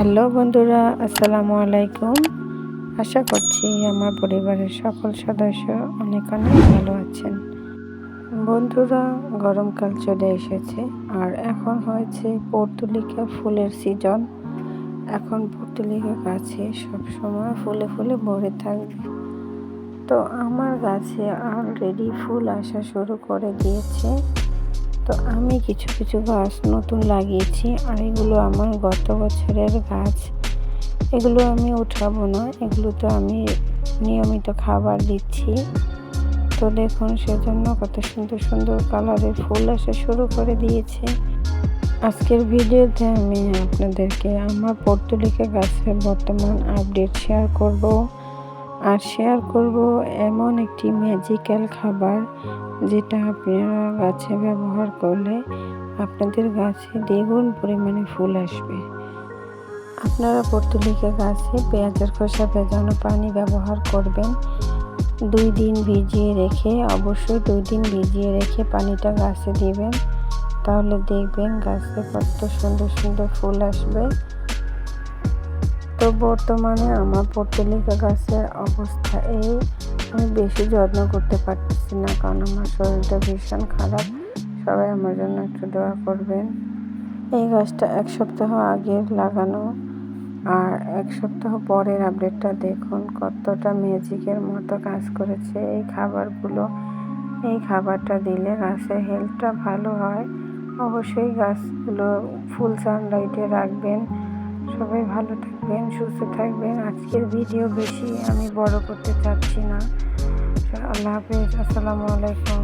Hello বন্ধুরা, আসসালামু আলাইকুম। আশা করছি আমার পরিবারের সকল সদস্য অনেক অনেক ভালো আছেন। বন্ধুরা, গরমকাল চলে এসেছে আর এখন হয়েছে পর্তুলিকা ফুলের সিজন। এখন পর্তুলিকা গাছে সবসময় ফুলে ফুলে ভরে থাকবে। তো আমার গাছে অলরেডি ফুল আসা শুরু করে দিয়েছে। তো আমি কিছু কিছু গাছ নতুন লাগিয়েছি, আর এগুলো আমার গত বছরের গাছ। এগুলো আমি উঠাবো না, এগুলোতে আমি নিয়মিত খাবার দিচ্ছি। তো দেখুন, সেজন্য কত সুন্দর সুন্দর কালারের ফুল আসা শুরু করে দিয়েছে। আজকের ভিডিওতে আমি আপনাদেরকে আমার পর্তুলিকা গাছের বর্তমান আপডেট শেয়ার করব। আর শেয়ার করব এমন একটি ম্যাজিক্যাল খাবার, যেটা আপনারা গাছে ব্যবহার করলে আপনাদের গাছে দ্বিগুণ পরিমাণে ফুল আসবে। আপনারা পর্তুলিকা গাছে পেঁয়াজের খোসা ভেজানো পানি ব্যবহার করবেন। 2 দিন ভিজিয়ে রেখে, অবশ্যই 2 দিন ভিজিয়ে রেখে পানিটা গাছে দিবেন। তাহলে দেখবেন গাছে কত সুন্দর সুন্দর ফুল আসবে। তো বর্তমানে আমার পর্তুলিকা গাছের অবস্থা এই, আমি বেশি যত্ন করতে পারতেছি না, কারণ আমার শরীরটা ভীষণ খারাপ। সবাই আমার জন্য একটু দোয়া করবেন। এই গাছটা 1 সপ্তাহ আগে লাগানো, আর 1 সপ্তাহ পরের আপডেটটা দেখুন কতটা ম্যাজিকের মতো কাজ করেছে এই খাবারগুলো। এই খাবারটা দিলে গাছের হেলথটা ভালো হয়। অবশ্যই গাছগুলো ফুল সানলাইটে রাখবেন। সবাই ভালো থাকবেন, সুস্থ থাকবেন। আজকের ভিডিও বেশি আমি বড় করতে চাচ্ছি না। আল্লাহ হাফেজ, আসসালামু আলাইকুম।